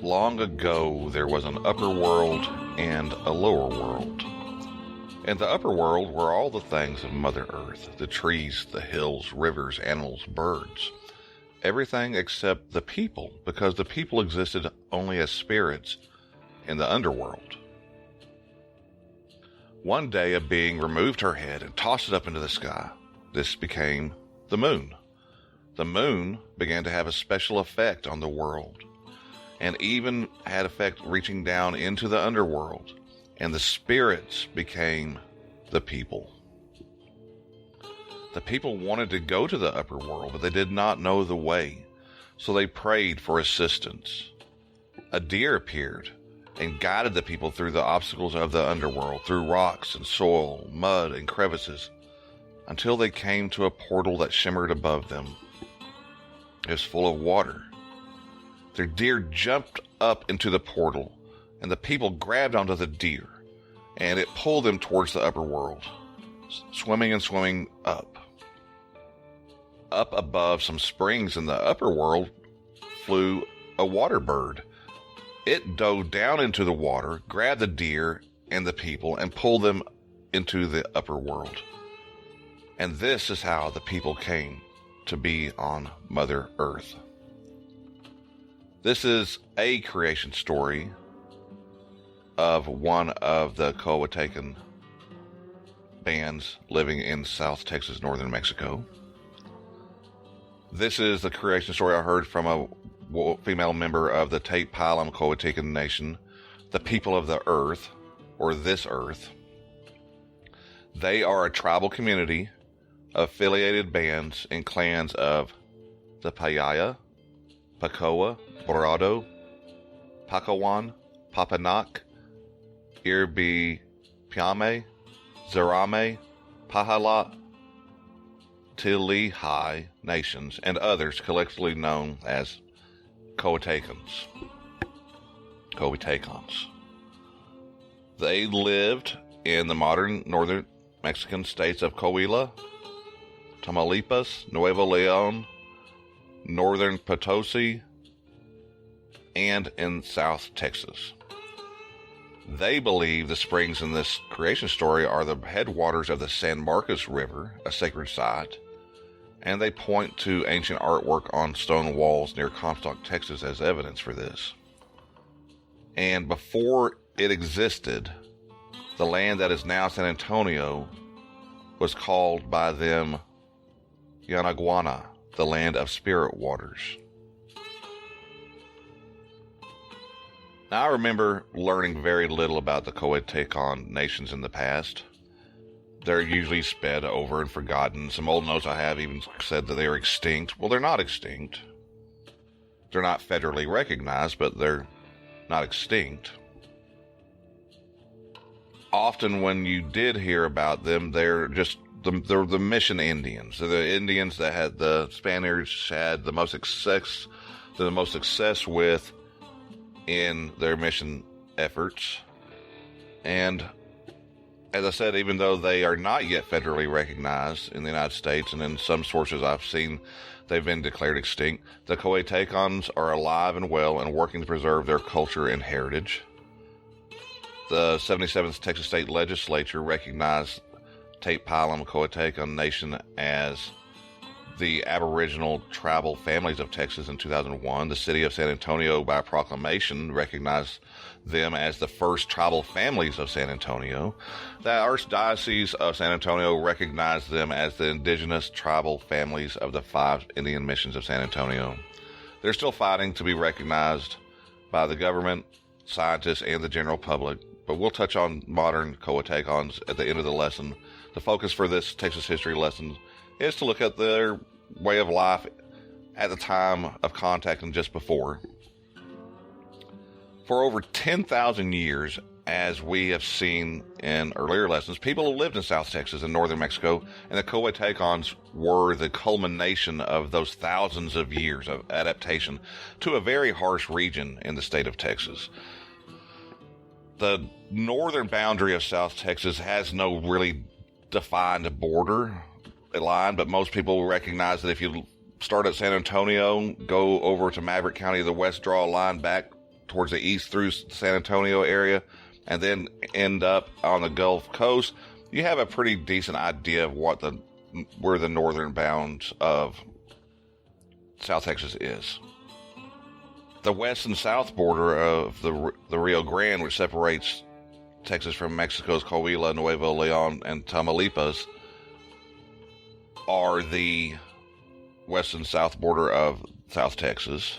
Long ago, there was an upper world and a lower world. In the upper world were all the things of Mother Earth, the trees, the hills, rivers, animals, birds. Everything except the people, because the people existed only as spirits in the underworld. One day, a being removed her head and tossed it up into the sky. This became the moon. The moon began to have a special effect on the world, and even had effect reaching down into the underworld, and the spirits became the people. The people wanted to go to the upper world, but they did not know the way, so they prayed for assistance. A deer appeared and guided the people through the obstacles of the underworld, through rocks and soil, mud and crevices, until they came to a portal that shimmered above them. It was full of water. Their deer jumped up into the portal, and the people grabbed onto the deer, and it pulled them towards the upper world, swimming and swimming up. Up above some springs in the upper world flew a water bird. It dove down into the water, grabbed the deer and the people, and pulled them into the upper world. And this is how the people came to be on Mother Earth. This is a creation story of one of the Coahuiltecan bands living in South Texas, northern Mexico. This is the creation story I heard from a female member of the Tejano Coahuiltecan Nation, the people of the earth, or this earth. They are a tribal community of affiliated bands and clans of the Payaya, Pacoa, Borado, Pacawan, Papanak, Irbi Piame, Zarame, Pahala, Tilihai nations, and others collectively known as Coahuiltecans. They lived in the modern northern Mexican states of Coahuila, Tamaulipas, Nuevo Leon, northern Potosi, and in South Texas. They believe the springs in this creation story are the headwaters of the San Marcos River, a sacred site, and they point to ancient artwork on stone walls near Comstock, Texas as evidence for this. And before it existed, the land that is now San Antonio was called by them Yanaguana, the land of spirit waters. Now, I remember learning very little about the Coahuiltecan nations in the past. They're usually sped over and forgotten. Some old notes I have even said that they are extinct. Well, they're not extinct. They're not federally recognized, but they're not extinct. Often when you did hear about them, they're the mission Indians. They're the Indians that had the Spaniards had the most success with in their mission efforts. And as I said, even though they are not yet federally recognized in the United States, and in some sources I've seen they've been declared extinct, the Coahuiltecans are alive and well and working to preserve their culture and heritage. The 77th Texas State Legislature recognized Tejano Coahuiltecan Nation as the Aboriginal tribal families of Texas in 2001. The city of San Antonio, by proclamation, recognized them as the first tribal families of San Antonio. The Archdiocese of San Antonio recognized them as the indigenous tribal families of the 5 Indian missions of San Antonio. They're still fighting to be recognized by the government, scientists, and the general public, but we'll touch on modern Coahuiltecans at the end of the lesson. The focus for this Texas history lesson is to look at their way of life at the time of contact and just before. For over 10,000 years, as we have seen in earlier lessons, people have lived in South Texas and northern Mexico, and the Coahuiltecans were the culmination of those thousands of years of adaptation to a very harsh region in the state of Texas. The northern boundary of South Texas has no really defined border line, but most people recognize that if you start at San Antonio, go over to Maverick County to the west, draw a line back towards the east through San Antonio area, and then end up on the Gulf Coast, you have a pretty decent idea of where the northern bounds of South Texas is. The west and south border of the Rio Grande, which separates Texas from Mexico's Coahuila, Nuevo Leon, and Tamaulipas, are the west and south border of South Texas.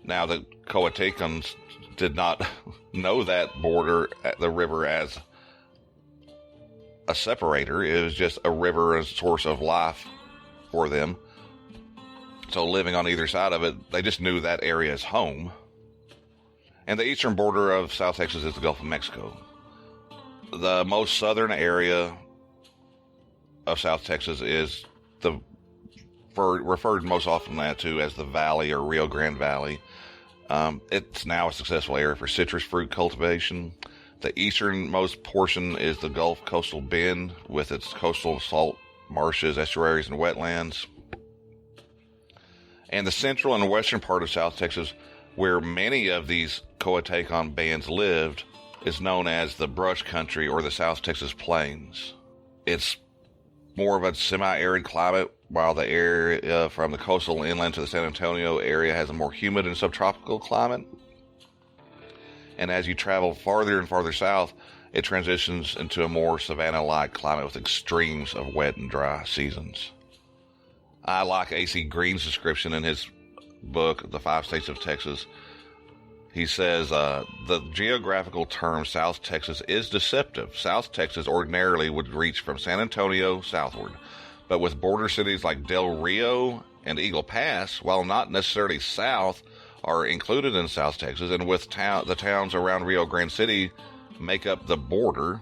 Now, the Coahuiltecans did not know that border, the river, as a separator. It was just a river, a source of life for them. So living on either side of it, they just knew that area as home. And the eastern border of South Texas is the Gulf of Mexico. The most southern area of South Texas is referred most often to as the Valley or Rio Grande Valley. It's now a successful area for citrus fruit cultivation. The easternmost portion is the Gulf Coastal Bend with its coastal salt marshes, estuaries, and wetlands. And the central and western part of South Texas, where many of these Coahuiltecan bands lived, is known as the brush country or the South Texas Plains. It's more of a semi-arid climate, while the area from the coastal inland to the San Antonio area has a more humid and subtropical climate. And as you travel farther and farther south, it transitions into a more savanna-like climate with extremes of wet and dry seasons. I like A.C. Green's description in his book, The 5 States of Texas. He says, the geographical term South Texas is deceptive. South Texas ordinarily would reach from San Antonio southward, but with border cities like Del Rio and Eagle Pass, while not necessarily south, are included in South Texas, and with the towns around Rio Grande City make up the border.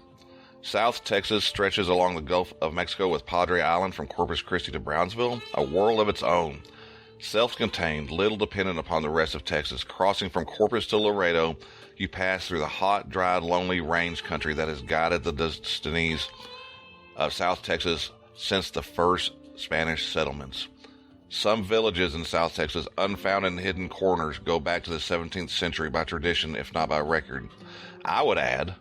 South Texas stretches along the Gulf of Mexico with Padre Island from Corpus Christi to Brownsville, a world of its own. Self-contained, little dependent upon the rest of Texas. Crossing from Corpus to Laredo, you pass through the hot, dry, lonely range country that has guided the destinies of South Texas since the first Spanish settlements. Some villages in South Texas, unfound and hidden corners, go back to the 17th century by tradition, if not by record. I would add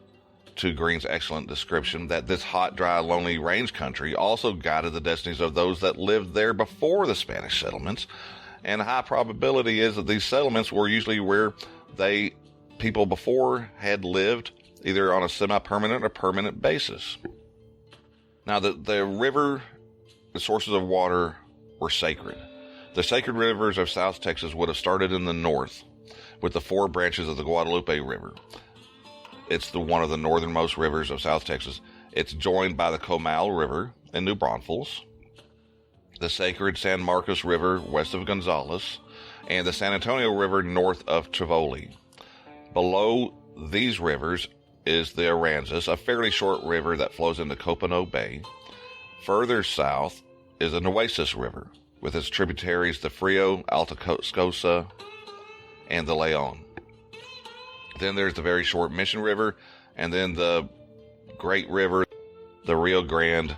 to Green's excellent description that this hot, dry, lonely range country also guided the destinies of those that lived there before the Spanish settlements, and high probability is that these settlements were usually where people before had lived, either on a semi-permanent or permanent basis. Now, the river, the sources of water, were sacred. The sacred rivers of South Texas would have started in the north with the 4 branches of the Guadalupe River. It's one of the northernmost rivers of South Texas. It's joined by the Comal River in New Braunfels, the sacred San Marcos River west of Gonzales, and the San Antonio River north of Tivoli. Below these rivers is the Aransas, a fairly short river that flows into Copano Bay. Further south is the Nueces River, with its tributaries the Frio, Altascosa, and the Leon. Then there's the very short Mission River, and then the Great River, the Rio Grande,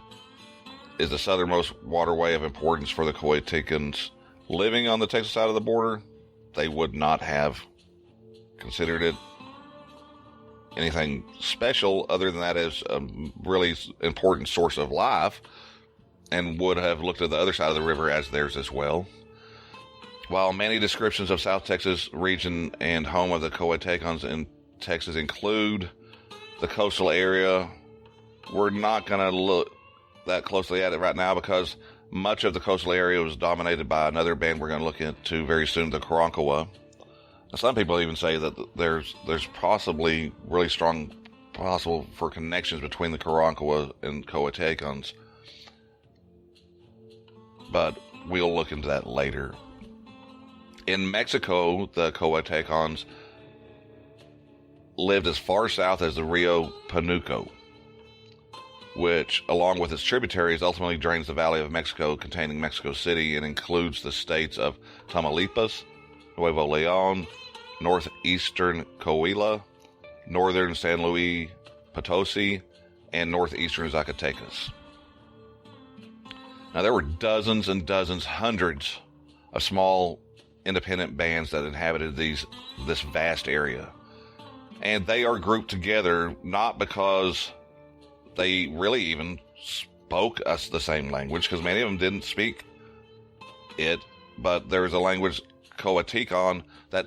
is the southernmost waterway of importance for the Coahuiltecans. Living on the Texas side of the border, they would not have considered it anything special other than that as a really important source of life, and would have looked at the other side of the river as theirs as well. While many descriptions of South Texas region and home of the Coahuiltecans in Texas include the coastal area, we're not going to look that closely at it right now because much of the coastal area was dominated by another band we're going to look into very soon, the Karankawa. Some people even say that there's possibly really strong possible for connections between the Karankawa and Coahuiltecans, but we'll look into that later. In Mexico, the Coahuiltecans lived as far south as the Rio Panuco, which, along with its tributaries, ultimately drains the Valley of Mexico, containing Mexico City, and includes the states of Tamaulipas, Nuevo Leon, northeastern Coahuila, northern San Luis Potosi, and northeastern Zacatecas. Now, there were dozens and dozens, hundreds of small independent bands that inhabited this vast area. And they are grouped together not because they really even spoke us the same language, because many of them didn't speak it, but there's a language, Coahuiltecan, that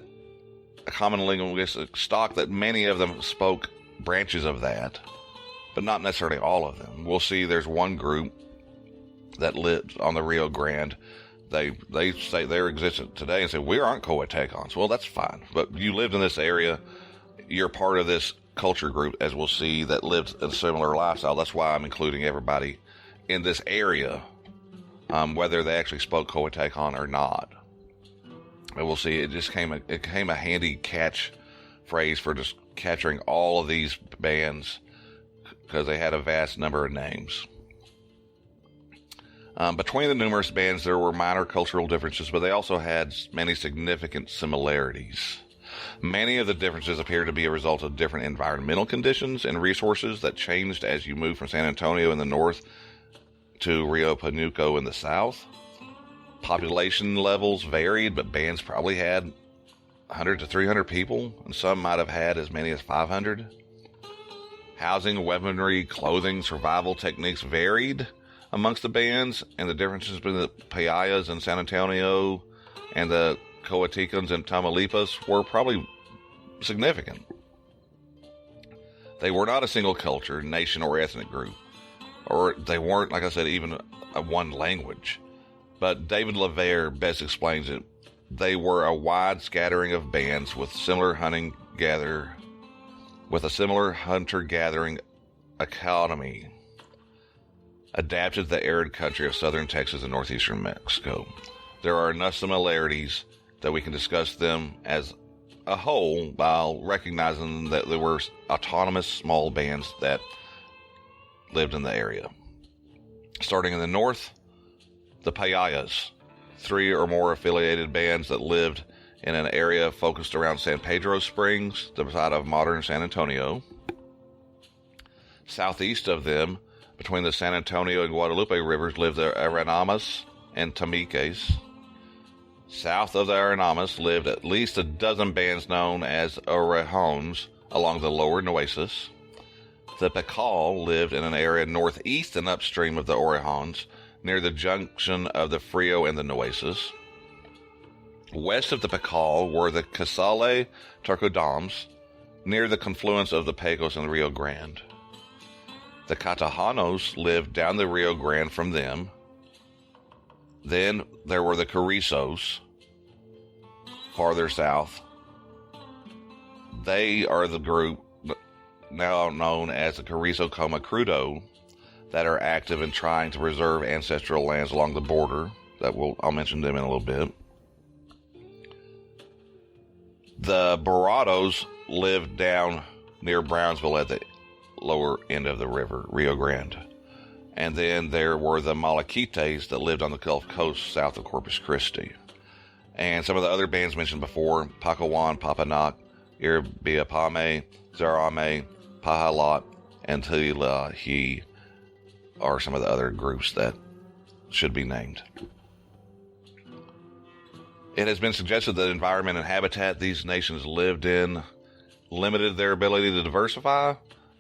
a common linguistic stock that many of them spoke branches of that, but not necessarily all of them. We'll see there's one group that lived on the Rio Grande. They say they're existent today and say, we aren't Coahuiltecans. Well, that's fine. But you lived in this area. You're part of this culture group, as we'll see, that lived a similar lifestyle. That's why I'm including everybody in this area, whether they actually spoke Coahuiltecan or not. And we'll see it became a handy catch phrase for just capturing all of these bands because they had a vast number of names. Between the numerous bands, there were minor cultural differences, but they also had many significant similarities. Many of the differences appear to be a result of different environmental conditions and resources that changed as you moved from San Antonio in the north to Rio Panuco in the south. Population levels varied, but bands probably had 100 to 300 people, and some might have had as many as 500. Housing, weaponry, clothing, survival techniques varied amongst the bands, and the differences between the Payayas in San Antonio and the Coahuiltecans in Tamaulipas were probably significant. They were not a single culture, nation, or ethnic group, or they weren't, like I said, even a one language. But David LaVere best explains it. They were a wide scattering of bands with a similar hunter-gathering economy, adapted to the arid country of southern Texas and northeastern Mexico. There are enough similarities that we can discuss them as a whole while recognizing that there were autonomous small bands that lived in the area. Starting in the north, the Payayas, 3 or more affiliated bands that lived in an area focused around San Pedro Springs, the site of modern San Antonio. Southeast of them, between the San Antonio and Guadalupe rivers, lived the Aranamas and Tamiques. South of the Aranamas lived at least a dozen bands known as Orejones along the lower Nueces. The Pacal lived in an area northeast and upstream of the Orejones, near the junction of the Frio and the Nueces. West of the Pacal were the Casale Tarcodams, near the confluence of the Pecos and the Rio Grande. The Catajanos lived down the Rio Grande from them. Then there were the Carrizos, farther south. They are the group now known as the Carrizo Comacrudo that are active in trying to preserve ancestral lands along the border. I'll mention them in a little bit. The Barados lived down near Brownsville at the lower end of the river, Rio Grande. And then there were the Malaquites that lived on the Gulf Coast south of Corpus Christi. And some of the other bands mentioned before, Pacawan, Papanac, Irabiapame, Zarame, Pahalot, and Tilahi are some of the other groups that should be named. It has been suggested that environment and habitat these nations lived in limited their ability to diversify,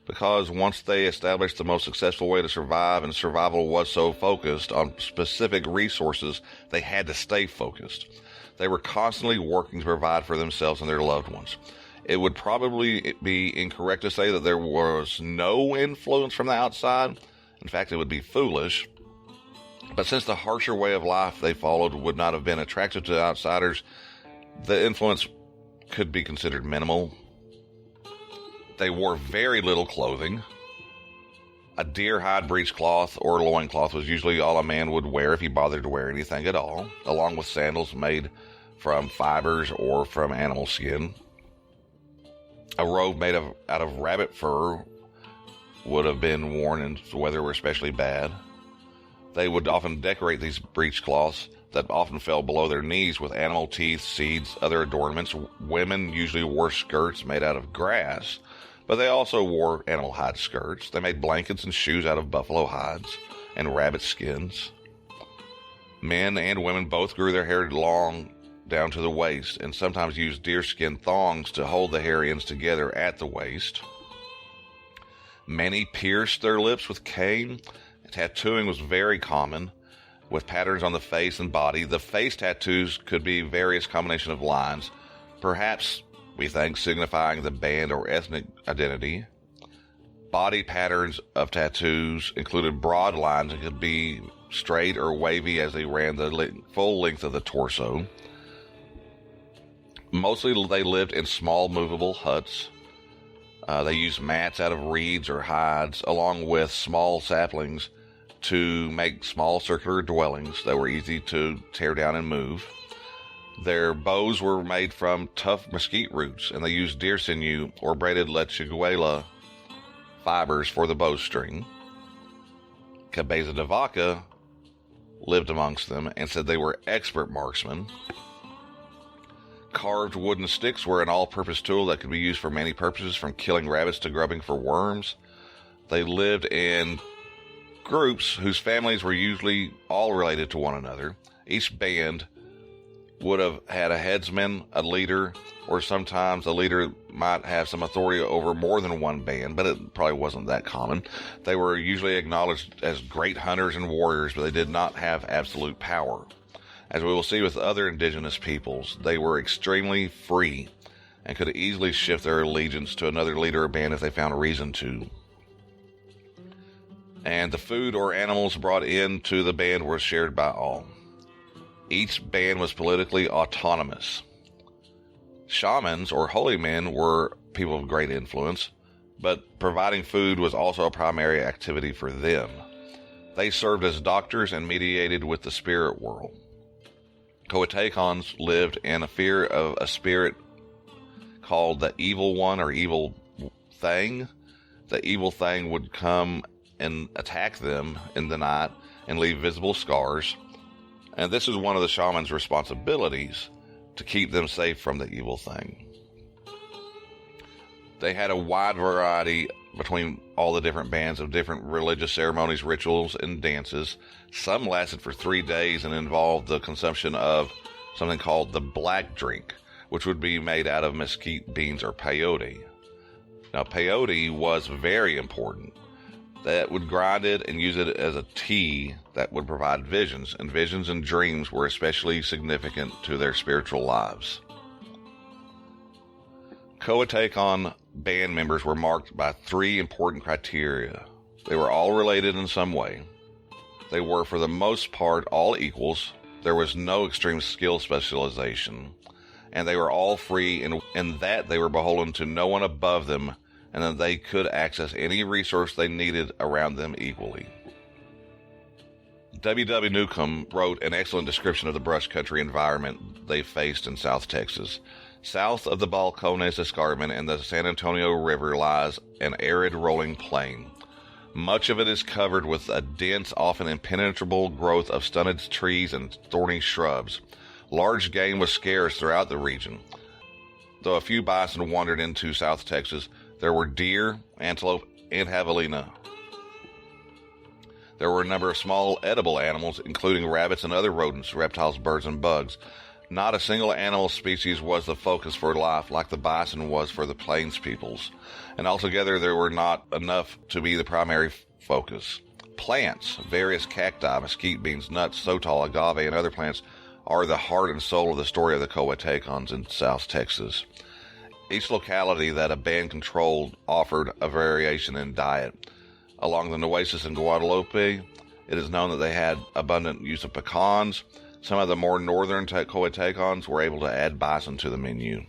because once they established the most successful way to survive, and survival was so focused on specific resources, they had to stay focused. They were constantly working to provide for themselves and their loved ones. It would probably be incorrect to say that there was no influence from the outside. In fact, it would be foolish. But since the harsher way of life they followed would not have been attractive to outsiders, the influence could be considered minimal. They wore very little clothing. A deer hide breechcloth or loincloth was usually all a man would wear if he bothered to wear anything at all, along with sandals made from fibers or from animal skin. A robe made out of rabbit fur would have been worn if the weather were especially bad. They would often decorate these breechcloths that often fell below their knees with animal teeth, seeds, other adornments. Women usually wore skirts made out of grass, but they also wore animal hide skirts. They made blankets and shoes out of buffalo hides and rabbit skins. Men and women both grew their hair long, down to the waist, and sometimes used deerskin thongs to hold the hair ends together at the waist. Many pierced their lips with cane. Tattooing was very common, with patterns on the face and body. The face tattoos could be various combination of lines, perhaps, we think, signifying the band or ethnic identity. Body patterns of tattoos included broad lines and could be straight or wavy as they ran the full length of the torso. Mostly they lived in small movable huts. They used mats out of reeds or hides along with small saplings to make small circular dwellings that were easy to tear down and move. Their bows were made from tough mesquite roots, and they used deer sinew or braided lechuguela fibers for the bowstring. Cabeza de Vaca lived amongst them and said they were expert marksmen. Carved wooden sticks were an all-purpose tool that could be used for many purposes, from killing rabbits to grubbing for worms. They lived in groups whose families were usually all related to one another. Each band would have had a headsman, a leader, or sometimes a leader might have some authority over more than one band, but it probably wasn't that common. They were usually acknowledged as great hunters and warriors, but they did not have absolute power. As we will see with other indigenous peoples, they were extremely free and could easily shift their allegiance to another leader or band if they found a reason to. And the food or animals brought into the band were shared by all. Each band was politically autonomous. Shamans or holy men were people of great influence, but providing food was also a primary activity for them. They served as doctors and mediated with the spirit world. Coahuiltecans lived in a fear of a spirit called the Evil One or Evil Thing. The evil thing would come and attack them in the night and leave visible scars. And this is one of the shaman's responsibilities, to keep them safe from the evil thing. They had a wide variety between all the different bands of different religious ceremonies, rituals, and dances. Some lasted for 3 days and involved the consumption of something called the black drink, which would be made out of mesquite beans or peyote. Now, peyote was very important. That would grind it and use it as a tea that would provide visions, and visions and dreams were especially significant to their spiritual lives. Coahuiltecan band members were marked by 3 important criteria. They were all related in some way. They were, for the most part, all equals. There was no extreme skill specialization. And they were all free in that they were beholden to no one above them, and that they could access any resource they needed around them equally. W. Newcomb wrote an excellent description of the brush country environment they faced in South Texas. South of the Balcones Escarpment and the San Antonio River lies an arid rolling plain. Much of it is covered with a dense, often impenetrable growth of stunted trees and thorny shrubs. Large game was scarce throughout the region. Though a few bison wandered into South Texas, there were deer, antelope, and javelina. There were a number of small edible animals, including rabbits and other rodents, reptiles, birds, and bugs. Not a single animal species was the focus for life like the bison was for the plains peoples, and altogether there were not enough to be the primary focus. Plants, various cacti, mesquite beans, nuts, sotol, agave, and other plants are the heart and soul of the story of the Coahuiltecans in South Texas. Each locality that a band controlled offered a variation in diet. Along the Nueces and Guadalupe, it is known that they had abundant use of pecans. Some of the more northern Coahuiltecans were able to add bison to the menu.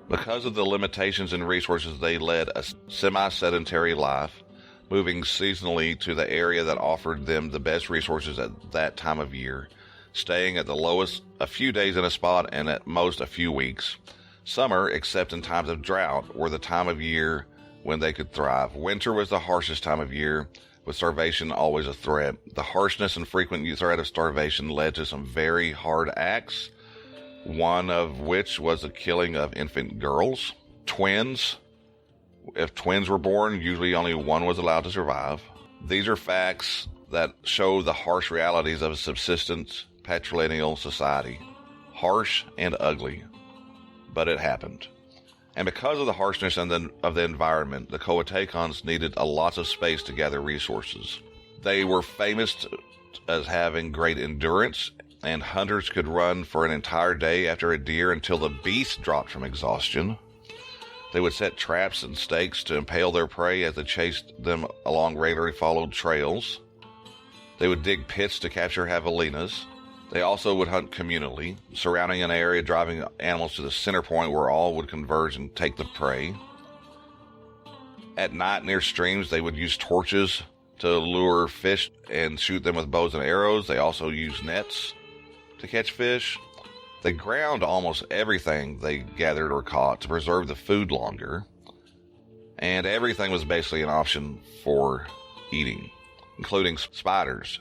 Because of the limitations in resources, they led a semi-sedentary life, moving seasonally to the area that offered them the best resources at that time of year, staying at the lowest a few days in a spot and at most a few weeks. Summer, except in times of drought, were the time of year when they could thrive. Winter was the harshest time of year, with starvation always a threat. The harshness and frequent threat of starvation led to some very hard acts, one of which was the killing of infant girls. Twins. If twins were born, usually only one was allowed to survive. These are facts that show the harsh realities of a subsistence patrilineal society. harsh and ugly, but it happened. And because of the harshness of the environment, the Coahuiltecans needed a lot of space to gather resources. They were famous as having great endurance, and hunters could run for an entire day after a deer until the beast dropped from exhaustion. They would set traps and stakes to impale their prey as they chased them along regularly followed trails. They would dig pits to capture javelinas. They also would hunt communally, surrounding an area, driving animals to the center point where all would converge and take the prey. At night near streams, they would use torches to lure fish and shoot them with bows and arrows. They also used nets to catch fish. They ground almost everything they gathered or caught to preserve the food longer. And everything was basically an option for eating, including spiders,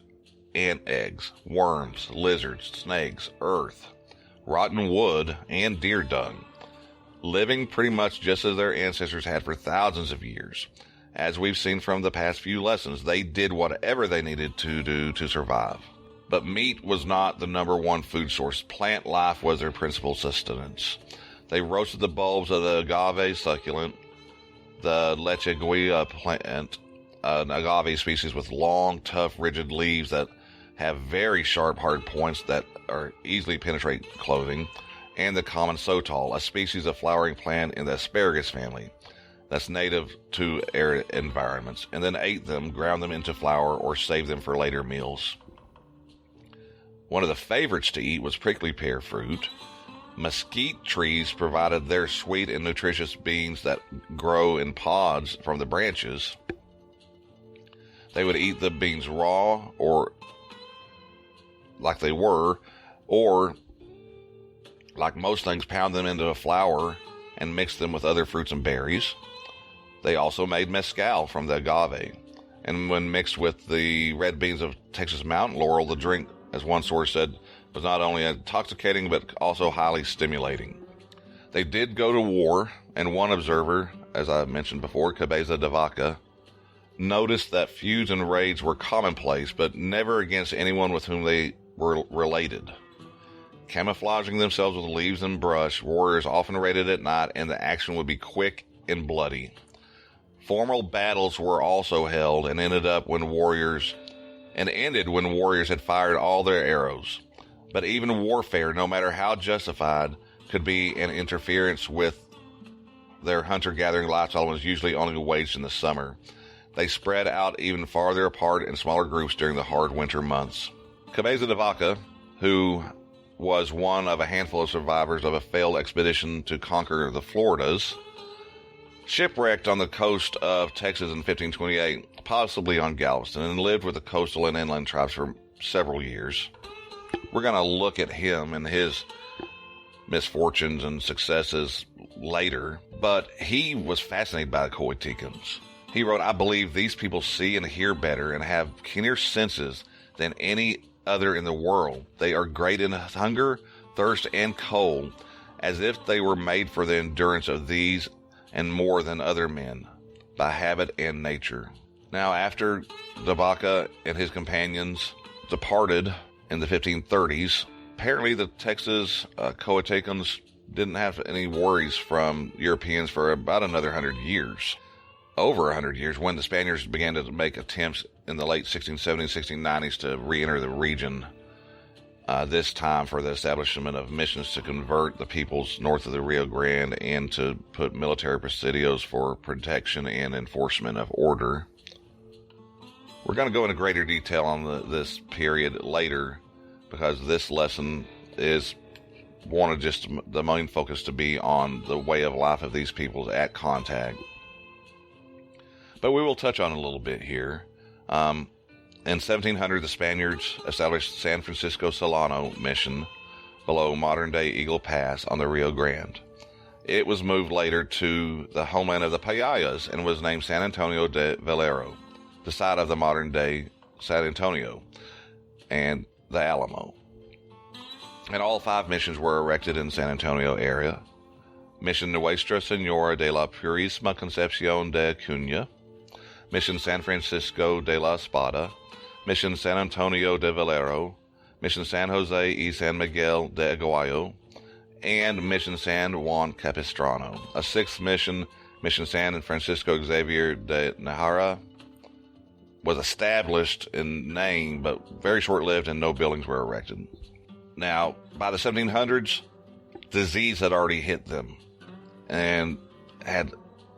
ant eggs, worms, lizards, snakes, earth, rotten wood, and deer dung, living pretty much just as their ancestors had for thousands of years. As we've seen from the past few lessons, they did whatever they needed to do to survive. But meat was not the number one food source. Plant life was their principal sustenance. They roasted the bulbs of the agave succulent, the lechuguilla plant, an agave species with long, tough, rigid leaves that have very sharp, hard points that are easily penetrate clothing, and the common sotal, a species of flowering plant in the asparagus family that's native to arid environments, and then ate them, ground them into flour, or saved them for later meals. One of the favorites to eat was prickly pear fruit. Mesquite trees provided their sweet and nutritious beans that grow in pods from the branches. They would eat the beans raw or like they were, or like most things, pound them into a flour and mix them with other fruits and berries. They also made mezcal from the agave, and when mixed with the red beans of Texas mountain laurel, the drink, as one source said, was not only intoxicating but also highly stimulating. They did go to war, and one observer, as I mentioned before, Cabeza de Vaca, noticed that feuds and raids were commonplace, but never against anyone with whom they were related. Camouflaging themselves with leaves and brush, warriors often raided at night, and the action would be quick and bloody. Formal battles were also held and ended when warriors had fired all their arrows. But even warfare, no matter how justified, could be an interference with their hunter-gathering lifestyle and was usually only waged in the summer. They spread out even farther apart in smaller groups during the hard winter months. Cabeza de Vaca, who was one of a handful of survivors of a failed expedition to conquer the Floridas, shipwrecked on the coast of Texas in 1528, possibly on Galveston, and lived with the coastal and inland tribes for several years. We're going to look at him and his misfortunes and successes later, but he was fascinated by the Coahuiltecans. He wrote, "I believe these people see and hear better and have keener senses than any other in the world. They are great in hunger, thirst, and cold, as if they were made for the endurance of these and more than other men, by habit and nature." Now, after de Vaca and his companions departed in the 1530s, apparently the Texas Coahuiltecans didn't have any worries from Europeans for about another 100 years. Over 100 years, when the Spaniards began to make attempts in the late 1670s, 1690s to re-enter the region, this time for the establishment of missions to convert the peoples north of the Rio Grande and to put military presidios for protection and enforcement of order. We're going to go into greater detail on this period later, because this lesson is wanted just the main focus to be on the way of life of these peoples at contact. But we will touch on it a little bit here. In 1700, the Spaniards established San Francisco Solano Mission below modern-day Eagle Pass on the Rio Grande. It was moved later to the homeland of the Payayas and was named San Antonio de Valero, the site of the modern-day San Antonio and the Alamo. And all 5 missions were erected in the San Antonio area. Mission Nuestra Señora de la Purísima Concepción de Acuña, Mission San Francisco de la Espada, Mission San Antonio de Valero, Mission San Jose y San Miguel de Aguayo, and Mission San Juan Capistrano. A sixth mission, Mission San Francisco Xavier de Najera, was established in name, but very short-lived, and no buildings were erected. Now, by the 1700s, disease had already hit them and had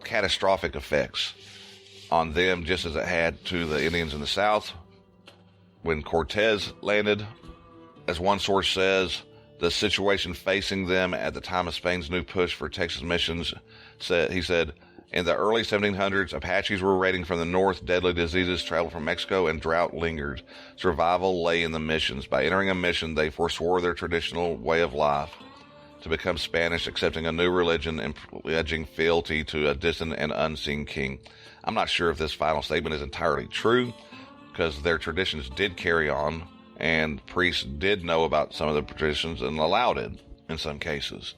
catastrophic effects on them, just as it had to the Indians in the South. When Cortez landed, as one source says, the situation facing them at the time of Spain's new push for Texas missions, he said, in the early 1700s, Apaches were raiding from the north, deadly diseases traveled from Mexico, and drought lingered. Survival lay in the missions. By entering a mission, they forswore their traditional way of life to become Spanish, accepting a new religion and pledging fealty to a distant and unseen king. I'm not sure if this final statement is entirely true, because their traditions did carry on, and priests did know about some of the traditions and allowed it in some cases.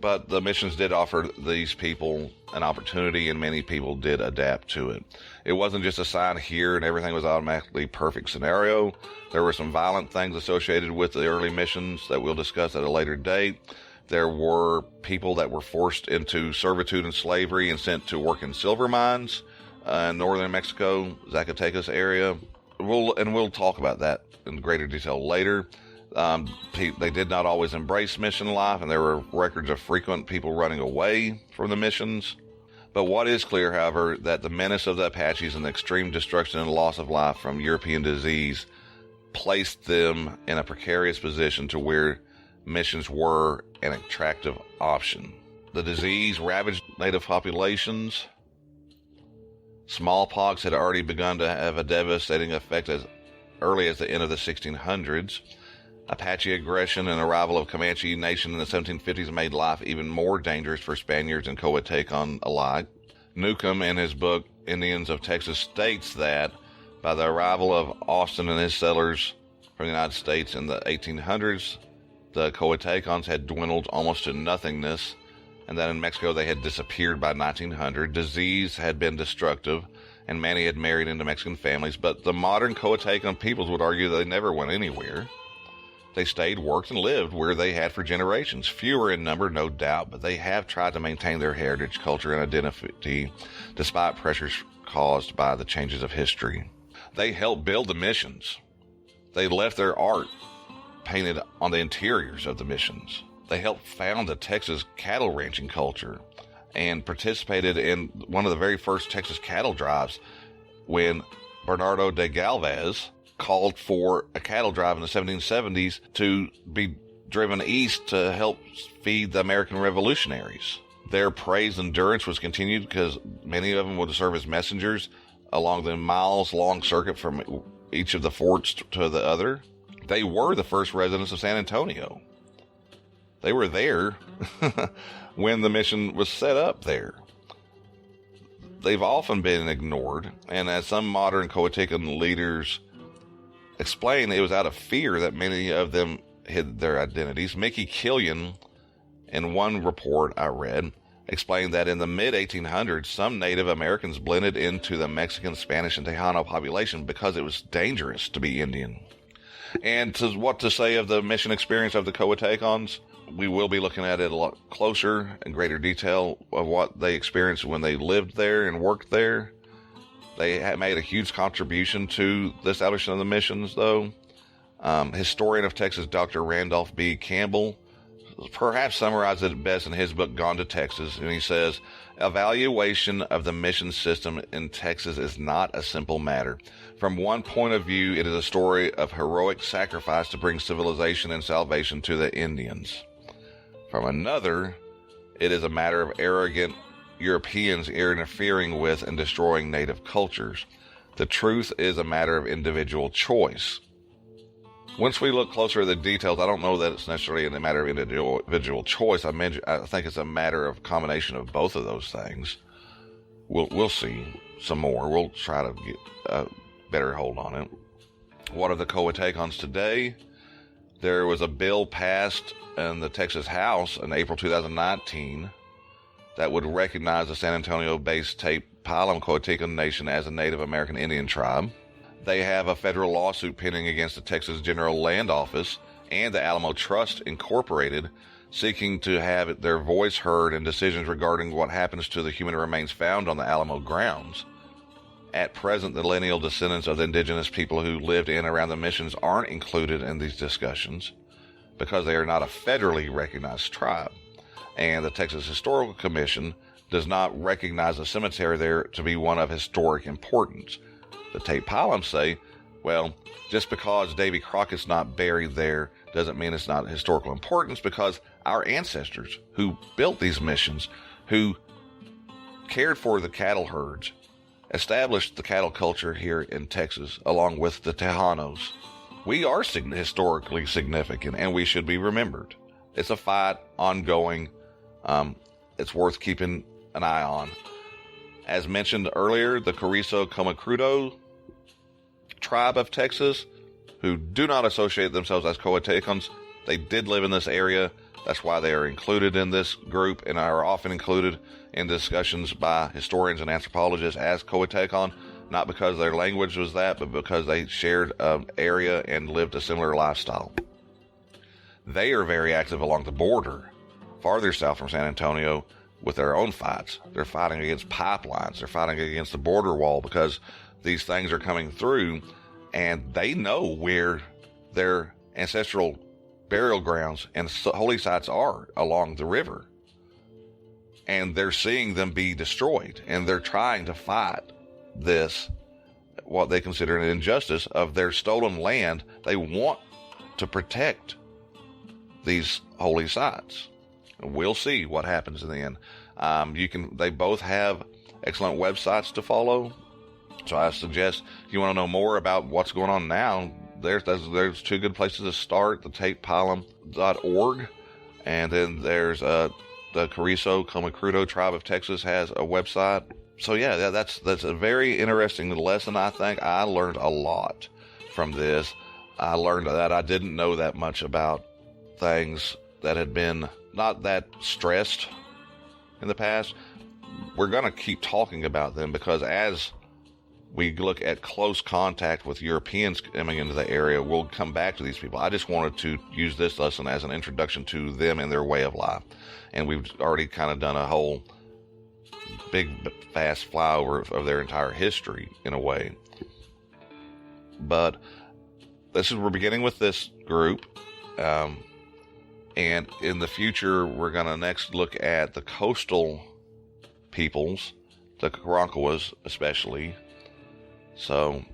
But the missions did offer these people an opportunity, and many people did adapt to it. It wasn't just a sign here and everything was automatically perfect scenario. There were some violent things associated with the early missions that we'll discuss at a later date. There were people that were forced into servitude and slavery and sent to work in silver mines in northern Mexico, Zacatecas area. We'll talk about that in greater detail later. They did not always embrace mission life, and there were records of frequent people running away from the missions. But what is clear, however, that the menace of the Apaches and the extreme destruction and loss of life from European disease placed them in a precarious position to where missions were an attractive option. The disease ravaged native populations. Smallpox had already begun to have a devastating effect as early as the end of the 1600s. Apache aggression and arrival of Comanche Nation in the 1750s made life even more dangerous for Spaniards and Coahuiltecan alike. Newcomb, in his book Indians of Texas, states that by the arrival of Austin and his settlers from the United States in the 1800s, the Coahuiltecans had dwindled almost to nothingness, and that in Mexico they had disappeared by 1900. Disease had been destructive, and many had married into Mexican families, but the modern Coahuiltecan peoples would argue that they never went anywhere. They stayed, worked, and lived where they had for generations. Fewer in number, no doubt, but they have tried to maintain their heritage, culture, and identity despite pressures caused by the changes of history. They helped build the missions. They left their art painted on the interiors of the missions. They helped found the Texas cattle ranching culture and participated in one of the very first Texas cattle drives when Bernardo de Galvez called for a cattle drive in the 1770s to be driven east to help feed the American revolutionaries. Their praised endurance was continued because many of them would serve as messengers along the miles-long circuit from each of the forts to the other. They were the first residents of San Antonio. They were there when the mission was set up there. They've often been ignored, and as some modern Coahuiltecan leaders explain, it was out of fear that many of them hid their identities. Mickey Killian, in one report I read, explained that in the mid-1800s, some Native Americans blended into the Mexican, Spanish, and Tejano population because it was dangerous to be Indian. And what to say of the mission experience of the Coahuiltecans? We will be looking at it a lot closer in greater detail of what they experienced when they lived there and worked there. They had made a huge contribution to the establishment of the missions, though. Historian of Texas, Dr. Randolph B. Campbell, perhaps summarized it best in his book, Gone to Texas, and he says, evaluation of the mission system in Texas is not a simple matter. From one point of view, it is a story of heroic sacrifice to bring civilization and salvation to the Indians. From another, it is a matter of arrogant Europeans interfering with and destroying native cultures. The truth is a matter of individual choice. Once we look closer at the details, I don't know that it's necessarily a matter of individual choice. I think it's a matter of combination of both of those things. We'll see some more. We'll try to get a better hold on it. What are the Coahuiltecans today? There was a bill passed in the Texas House in April 2019 that would recognize the San Antonio-based Tejano Coahuiltecan Nation as a Native American Indian tribe. They have a federal lawsuit pending against the Texas General Land Office and the Alamo Trust Incorporated, seeking to have their voice heard in decisions regarding what happens to the human remains found on the Alamo grounds. At present, the lineal descendants of the indigenous people who lived in and around the missions aren't included in these discussions because they are not a federally recognized tribe. And the Texas Historical Commission does not recognize the cemetery there to be one of historic importance. The Tate Pilums say, well, just because Davy Crockett's not buried there doesn't mean it's not historical importance, because our ancestors who built these missions, who cared for the cattle herds, established the cattle culture here in Texas along with the Tejanos. We are historically significant, and we should be remembered. It's a fight ongoing. It's worth keeping an eye on. As mentioned earlier, the Carrizo-Comecrudo tribe of Texas, who do not associate themselves as Coahuiltecans, they did live in this area. That's why they are included in this group and are often included in discussions by historians and anthropologists as Coahuiltecan, not because their language was that, but because they shared an area and lived a similar lifestyle. They are very active along the border, farther south from San Antonio, with their own fights. They're fighting against pipelines. They're fighting against the border wall because these things are coming through, and they know where their ancestral burial grounds and holy sites are along the river. And they're seeing them be destroyed, and they're trying to fight this, what they consider an injustice of their stolen land. They want to protect these holy sites. We'll see what happens in the end. They both have excellent websites to follow. So I suggest if you want to know more about what's going on now, there's two good places to start: the TatePilum.org, and then there's the Carrizo-Comecrudo tribe of Texas has a website. So yeah, that's a very interesting lesson. I think I learned a lot from this. I learned that I didn't know that much about things that had been not that stressed in the past. We're going to keep talking about them because as we look at close contact with Europeans coming into the area, we'll come back to these people. I just wanted to use this lesson as an introduction to them and their way of life. And we've already kind of done a whole big, fast flyover of their entire history in a way. But we're beginning with this group. And in the future, we're going to next look at the coastal peoples, the Karankawas especially. So